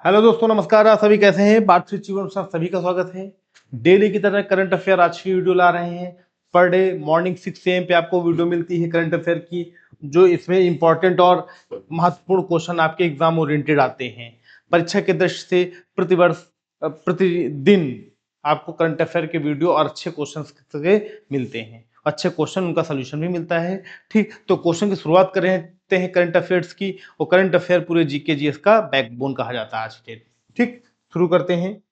Hello दोस्तों, नमस्कार। आप सभी कैसे हैं? बात स्विच जीवन के साथ सभी का स्वागत है। डेली की तरह करंट अफेयर आज की वीडियो ला रहे हैं। पर डे मॉर्निंग 6 AM पे आपको वीडियो मिलती है करंट अफेयर की, जो इसमें इंपॉर्टेंट और महत्वपूर्ण क्वेश्चन आपके एग्जाम ओरिएंटेड आते हैं। परीक्षा के दृष्टि से प्रतिवर्ष प्रतिदिन आपको करंट अफेयर के वीडियो और अच्छे क्वेश्चन से मिलते हैं। अच्छे क्वेश्चन, उनका सोल्यूशन भी मिलता है। ठीक, तो क्वेश्चन की शुरुआत करते हैं करंट अफेयर्स की। और करंट अफेयर पूरे जीके जीएस का बैकबोन कहा जाता है आज के। ठीक, शुरू करते हैं।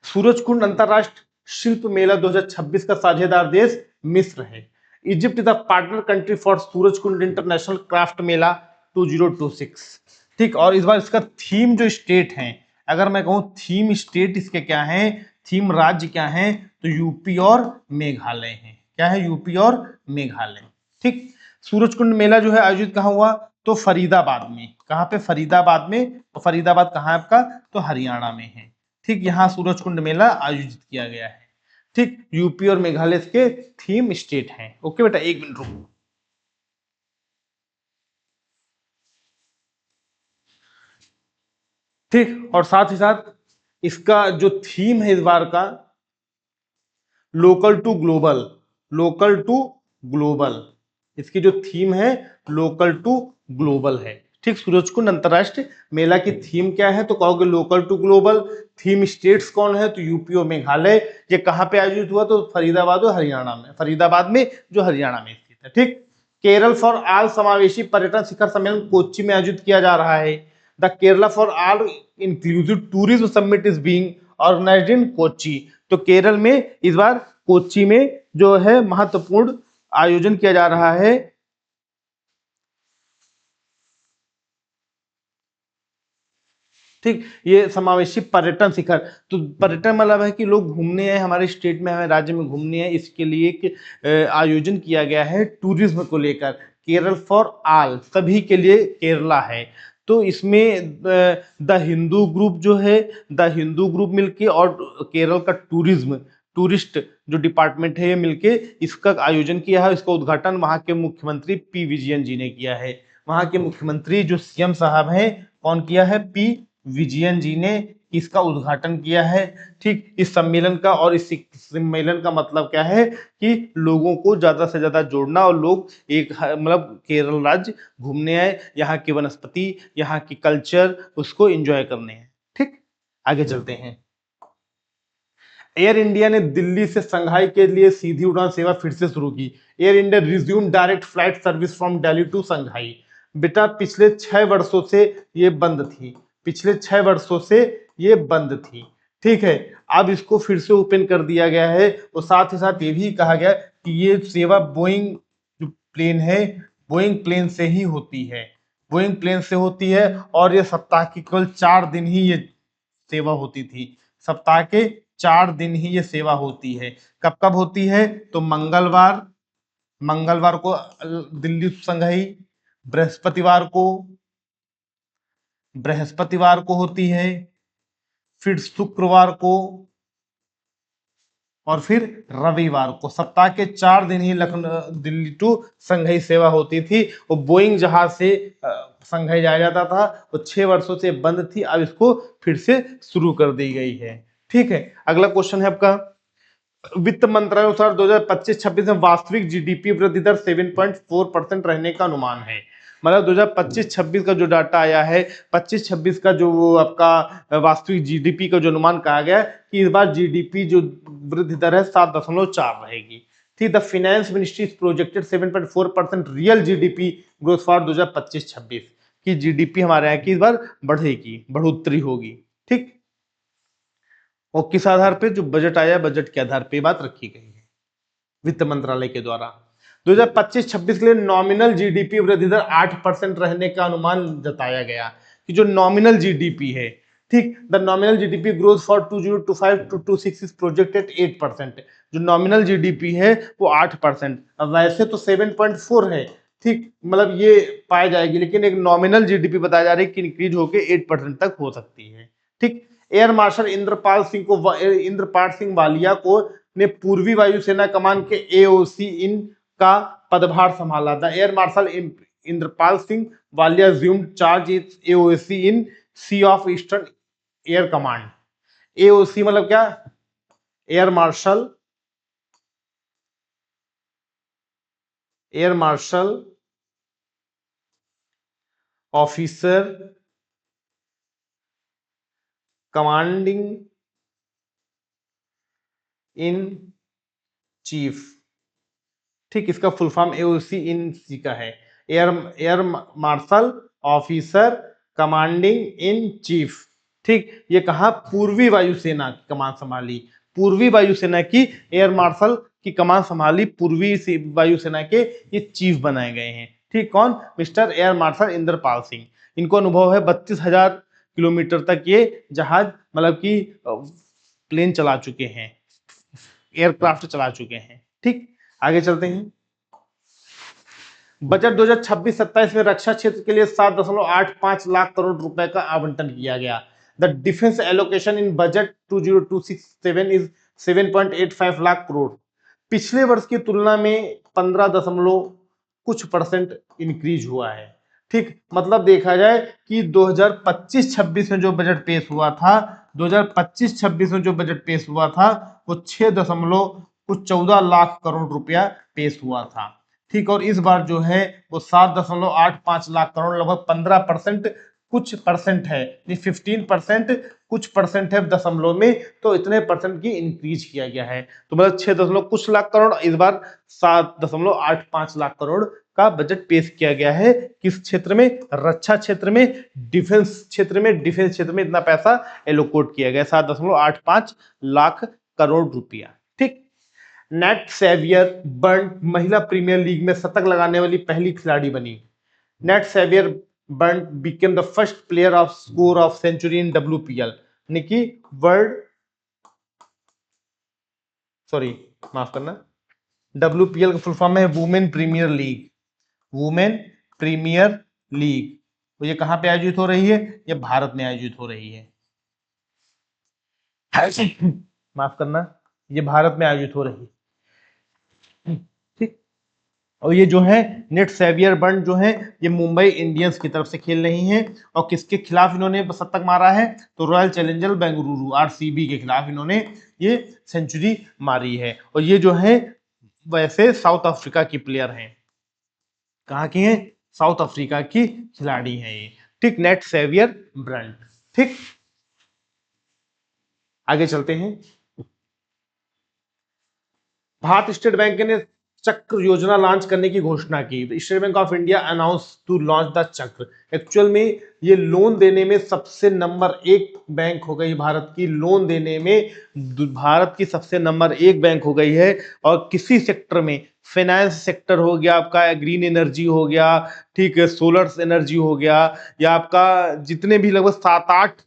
सूरजकुंड अंतरराष्ट्रीय शिल्प मेला 2026 का साझेदार देश मिस्र है। Egypt is the partner country for Surajkund international craft mela 2026। ठीक, और इस बार इसका थीम जो स्टेट है, अगर मैं कहूं थीम स्टेट इसके क्या है, थीम राज्य क्या है, तो यूपी और मेघालय है। क्या है? यूपी और मेघालय। ठीक, सूरजकुंड मेला जो है आयोजित कहाँ हुआ? तो फरीदाबाद में। कहाँ पे? फरीदाबाद में। तो फरीदाबाद कहाँ है आपका? तो हरियाणा में है। ठीक, यहाँ सूरजकुंड मेला आयोजित किया गया है। ठीक, यूपी और मेघालय के थीम स्टेट हैं। ओके बेटा, एक मिनट रुको। ठीक, और साथ ही साथ इसका जो थीम है इस बार का, local to global. Local to global, इसकी जो थीम है लोकल टू ग्लोबल है। ठीक, सूरजकुंड अंतरराष्ट्रीय मेला की थीम क्या है? तो कहोगे local to global. Theme states कौन है? तो यूपी और मेघालय। ये कहाँ पे आयोजित हुआ? तो फरीदाबाद और हरियाणा में। फरीदाबाद में, जो हरियाणा में स्थित है। ठीक, केरल फॉर ऑल समावेशी पर्यटन शिखर सम्मेलन कोच्चि में आयोजित किया जा रहा है। The Kerala for all inclusive tourism summit is being organized in Kochi. तो केरल में इस बार कोच्चि में जो है महत्वपूर्ण आयोजन किया जा रहा है। ठीक, ये समावेशी पर्यटन शिखर। तो पर्यटन मतलब है कि लोग घूमने आए हमारे स्टेट में, हमारे राज्य में घूमने आए, इसके लिए एक आयोजन किया गया है टूरिज्म को लेकर। केरल फॉर ऑल, सभी के लिए केरला है। तो इसमें द हिंदू ग्रुप जो है, द हिंदू ग्रुप मिलके और केरल का टूरिज्म टूरिस्ट जो डिपार्टमेंट है, ये मिलके इसका आयोजन किया है। इसका उद्घाटन वहां के मुख्यमंत्री पी विजयन जी ने किया है। वहां के मुख्यमंत्री जो सीएम साहब हैं, कौन किया है? पी विजयन जी ने इसका उद्घाटन किया है। ठीक, इस सम्मेलन का, और इस सम्मेलन का मतलब क्या है कि लोगों को ज्यादा से ज्यादा जोड़ना, और लोग एक मतलब केरल राज्य घूमने आए, यहाँ की वनस्पति, यहाँ की कल्चर, उसको एंजॉय करने हैं। ठीक, आगे चलते हैं। एयर इंडिया ने दिल्ली से शंघाई के लिए सीधी उड़ान सेवा फिर से शुरू की। Air India resume direct flight service from Delhi to Shanghai. बेटा, पिछले 6 वर्षों से ये बंद थी। पिछले 6 वर्षों से ये बंद थी। ठीक है, अब इसको फिर से ओपन कर दिया गया है। और साथ ही साथ ये भी कहा गया कि ये सेवा बोइंग जो प्लेन है, बोइंग प्लेन से ही होती है। बोइंग प्लेन से होती है, और ये सप्ताह की केवल 4 दिन ही ये सेवा होती थी। सप्ताह के 4 दिन ही ये सेवा होती है। कब कब होती है? तो मंगलवार, मंगलवार को दिल्ली संघाई, बृहस्पतिवार को, बृहस्पतिवार को होती है, फिर शुक्रवार को, और फिर रविवार को। सप्ताह के 4 दिन ही लखनऊ दिल्ली टू संघाई सेवा होती थी। वो बोइंग जहाज से संघाई जाया जाता था। वो 6 वर्षों से बंद थी, अब इसको फिर से शुरू कर दी गई है। ठीक है, अगला क्वेश्चन है आपका। वित्त मंत्रालय अनुसार 2025-26 में वास्तविक जीडीपी वृद्धि दर 7.4% रहने का अनुमान है। मतलब 2025-26 का जो डाटा आया है, 25-26 का जो वो आपका वास्तविक जीडीपी का जो अनुमान कहा गया है कि इस बार जीडीपी जो वृद्धि दर है 7.4 रहेगी। ठीक, the finance ministry projected 7.4% real GDP growth for 2025-26 की जीडीपी हमारे यहाँ की इस बार बढ़ेगी, बढ़ोतरी होगी। ठीक, और किस आधार पे? जो बजट आया, बजट के आधार पे बात रखी गई है वित्त मंत्रालय के द्वारा। 2025-26 के लिए नॉमिनल जीडीपी वृद्धि दर 8% रहने का अनुमान जताया गया। कि जो नॉमिनल जीडीपी है, ठीक, the nominal GDP growth for 2025 to 26 is projected 8%। जो नॉमिनल जीडीपी है वो 8%। अब वैसे तो 7.4 है। ठीक, मतलब ये पाई जाएगी, लेकिन एक नॉमिनल जीडीपी बताया जा रहा है कि इंक्रीज होकर 8% तक हो सकती है। ठीक, एयर मार्शल इंद्रपाल सिंह वालिया को ने पूर्वी वायुसेना कमान के एओसी इन का पदभार संभाला। The air marshal Inderpal Singh Walia assumed charge is AOC in C of eastern air command. AOC मतलब क्या? Air marshal, air marshal officer commanding in chief. ठीक, इसका full form AOC in C का है, air air marshal officer commanding in chief. ठीक, ये कहा पूर्वी वायुसेना की कमान संभाली, पूर्वी वायुसेना की एयर मार्शल की कमान संभाली, पूर्वी वायुसेना के ये चीफ बनाए गए हैं। ठीक, कौन? Mister air marshal Inderpal Singh. इनको अनुभव है 32,000 किलोमीटर तक ये जहाज मतलब कि प्लेन चला चुके हैं, एयरक्राफ्ट चला चुके हैं। ठीक, आगे चलते हैं। बजट 2026-27 में रक्षा क्षेत्र के लिए 7.85 लाख करोड़ रुपए का आवंटन किया गया। The defence allocation in budget 2026-27 is 7.85 lakh crore. पिछले वर्ष की तुलना में 15% इंक्रीज हुआ है। ठीक, मतलब देखा जाए कि 2025-26 में जो बजट पेश हुआ था, 2025-26 में जो बजट पेश हुआ था वो 6.14 लाख करोड़ रुपया पेश हुआ था। ठीक, और इस बार जो है वो 7.85 लाख करोड़, लगभग 15% कुछ परसेंट है, 15% कुछ परसेंट है दशमलव में, तो इतने परसेंट की इंक्रीज किया गया है। तो मतलब 6 कुछ लाख करोड़, इस बार 7.85 लाख करोड़ का बजट पेश किया गया है। किस क्षेत्र में? रक्षा क्षेत्र में, डिफेंस क्षेत्र में। डिफेंस क्षेत्र में इतना पैसा एलोकेट किया गया, 7.85 लाख करोड़ रुपया। ठीक, नेट सेवियर बर्न महिला प्रीमियर लीग में शतक लगाने वाली पहली खिलाड़ी बनी। Nat Sciver Brunt became the first player of score of century in WPL, यानी कि वर्ल्ड, सॉरी माफ करना, WPL का फुल फॉर्म है women Premier League, women Premier League. तो ये कहां पे आयोजित हो रही है? ये भारत में आयोजित हो रही है। माफ करना, ये भारत में आयोजित हो रही है। ठीक, और ये जो है नेट सेवियर बर्न जो है ये मुंबई इंडियंस की तरफ से खेल रही हैं। और किसके खिलाफ इन्होंने शतक मारा है? तो रॉयल चैलेंजर बेंगलुरु RCB के खिलाफ इन्होंने ये सेंचुरी मारी है। और ये जो है वैसे साउथ अफ्रीका की प्लेयर हैं। कहाँ की हैं? साउथ अफ्रीका की खिलाड़ी हैं ये। ठीक, नेट सेवियर बर्न। ठीक, आगे चलते हैं। भारत स्टेट बैंक ने चक्र योजना लॉन्च करने की घोषणा की। State Bank of India announce to launch the Chakra. Actual में ये लोन देने में सबसे नंबर 1 बैंक हो गई भारत की, लोन देने में भारत की सबसे नंबर 1 बैंक हो गई है। और किसी सेक्टर में, फाइनेंस सेक्टर हो गया आपका, ग्रीन एनर्जी हो गया, ठीक है, सोलर एनर्जी हो गया, या आपका जितने भी लगभग 7-8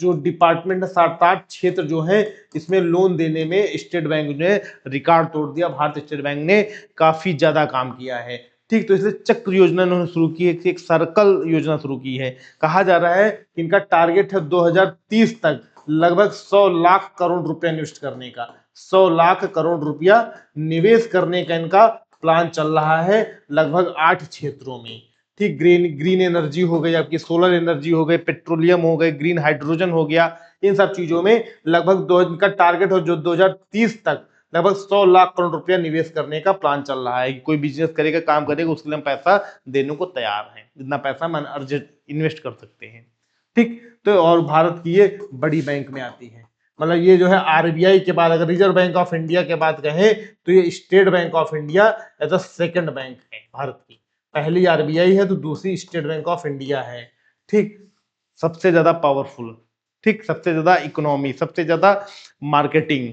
जो डिपार्टमेंट, 7-8 क्षेत्र जो है इसमें लोन देने में स्टेट बैंक ने रिकॉर्ड तोड़ दिया। भारतीय स्टेट बैंक ने काफी ज्यादा काम किया है। ठीक, तो इसलिए चक्र योजना इन्होंने शुरू की है, एक सर्कल योजना शुरू की है। कहा जा रहा है कि इनका टारगेट है 2030 तक लगभग 100 लाख करोड़ रुपया इन्वेस्ट करने का, 100 लाख करोड़ रुपया निवेश करने का इनका प्लान चल रहा है, लगभग 8 क्षेत्रों में। ठीक, ग्रीन एनर्जी हो गई आपकी, सोलर एनर्जी हो गई, पेट्रोलियम हो गए, ग्रीन हाइड्रोजन हो गया, इन सब चीजों में लगभग इनका टारगेट हो जो 2030 तक लगभग 100 लाख करोड़ रुपया निवेश करने का प्लान चल रहा है। कोई बिजनेस करेगा, काम करेगा, उसके लिए हम पैसा देने को तैयार हैं, जितना पैसा हम अर्जेंट इन्वेस्ट कर सकते हैं। ठीक, तो और भारत की ये बड़ी बैंक में आती है, मतलब ये जो है RBI के बाद, अगर रिजर्व बैंक ऑफ इंडिया के बात कहें तो ये State Bank of India as a second bank है भारत की। पहली RBI है तो दूसरी स्टेट बैंक ऑफ इंडिया है। ठीक, सबसे ज्यादा पावरफुल, ठीक, सबसे ज्यादा इकोनॉमी, सबसे ज्यादा मार्केटिंग।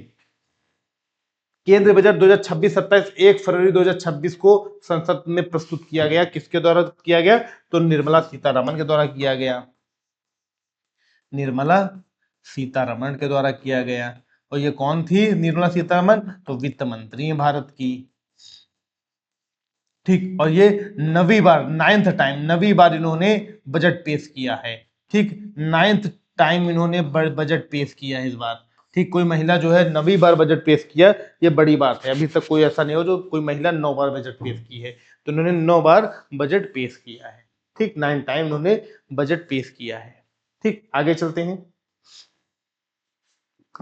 केंद्रीय बजट 2026-27 1 फरवरी 2026 को संसद में प्रस्तुत किया गया। किसके द्वारा किया गया? तो निर्मला सीतारमण के द्वारा किया गया, निर्मला सीतारमण के द्वारा किया गया। और ये कौन थी निर्मला सीतारमण? तो वित्त मंत्री है भारत की। ठीक, और ये नवी बार, 9th बार इन्होंने बजट पेश किया है। ठीक, 9th टाइम इन्होंने बजट पेश किया है इस बार। ठीक, कोई महिला जो है 9वीं बार बजट पेश किया, ये बड़ी बात है। अभी तक कोई ऐसा नहीं हो जो कोई महिला 9 बार बजट पेश की है, तो इन्होंने 9 बार बजट पेश किया है। ठीक 9 टाइम उन्होंने बजट पेश किया है। ठीक आगे चलते हैं।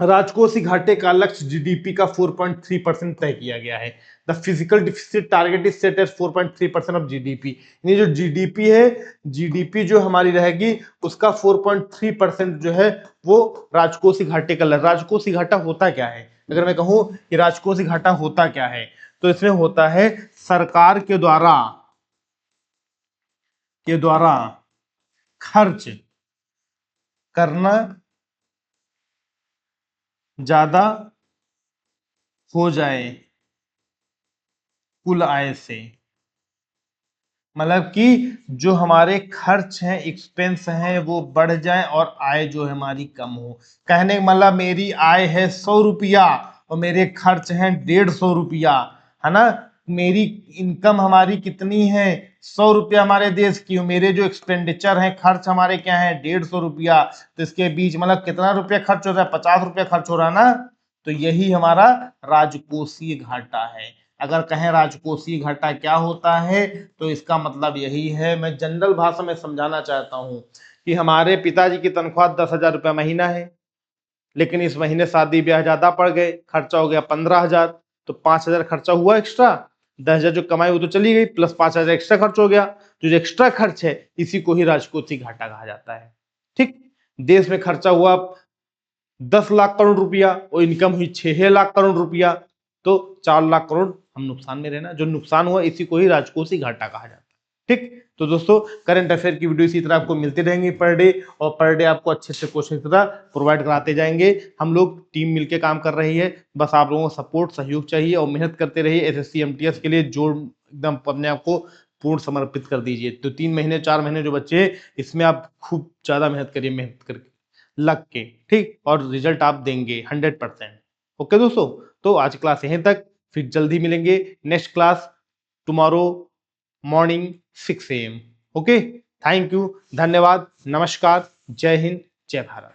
राजकोषीय घाटे का लक्ष्य जीडीपी का 4.3% तय किया गया है। The fiscal deficit target is set at 4.3% of GDP. यानी जो जीडीपी है, जीडीपी जो हमारी रहेगी उसका 4.3% जो है वो राजकोषीय घाटे का लक्ष्य। राजकोषीय घाटा होता क्या है? अगर मैं कहूं कि राजकोषीय घाटा होता क्या है, तो इसमें होता है सरकार के द्वारा खर्च करना ज्यादा हो जाए कुल आय से। मतलब कि जो हमारे खर्च हैं, एक्सपेंस हैं, वो बढ़ जाए और आय जो है हमारी कम हो। कहने का मतलब मेरी आय है 100 रुपया और मेरे खर्च हैं 150 रुपया, है ना। मेरी इनकम हमारी कितनी है 100 रुपया हमारे देश की, मेरे जो एक्सपेंडिचर हैं, खर्च हमारे क्या है 150 रुपया। तो इसके बीच मतलब कितना रुपया खर्च हो रहा है? 50 रुपया खर्च हो रहा है ना। तो यही हमारा राजकोषीय घाटा है। अगर कहें राजकोषीय घाटा क्या होता है, तो इसका मतलब यही है। मैं जनरल भाषा में समझाना चाहता हूं कि हमारे पिताजी की तनख्वाह 10,000 रुपया महीना है, लेकिन इस महीने शादी ब्याह ज्यादा पड़ गए, खर्चा हो गया 15,000, तो 5,000 खर्चा हुआ एक्स्ट्रा। 10,000 जो कमाई वो तो चली गई, प्लस 5,000 एक्स्ट्रा खर्च हो गया। जो एक्स्ट्रा खर्च है इसी को ही राजकोषीय घाटा कहा जाता है। ठीक, देश में खर्चा हुआ 10 लाख करोड़ रुपया और इनकम हुई 6 लाख करोड़ रुपया, तो 4 लाख करोड़ हम नुकसान में रहना। जो नुकसान हुआ इसी को ही राजकोषीय घाटा कहा जाता है। ठीक, तो दोस्तों करंट अफेयर की वीडियो इसी तरह आपको मिलती रहेंगी पर डे, और पर डे आपको अच्छे से क्वेश्चन की तरह प्रोवाइड कराते जाएंगे। हम लोग टीम मिलकर काम कर रही है, बस आप लोगों का सपोर्ट सहयोग चाहिए और मेहनत करते रहिए। एसएससी एमटीएस के लिए जोर एकदम अपने आप को पूर्ण समर्पित कर दीजिए। तो 3 महीने 4 महीने जो बच्चे, इसमें आप खूब ज्यादा मेहनत करिए, मेहनत करके लग के, ठीक, और रिजल्ट आप देंगे 100%। ओके दोस्तों, तो आज क्लास यहीं तक, फिर जल्दी मिलेंगे next class tomorrow morning 6 AM। Okay, thank you, धन्यवाद, नमस्कार, जय हिंद, जय भारत।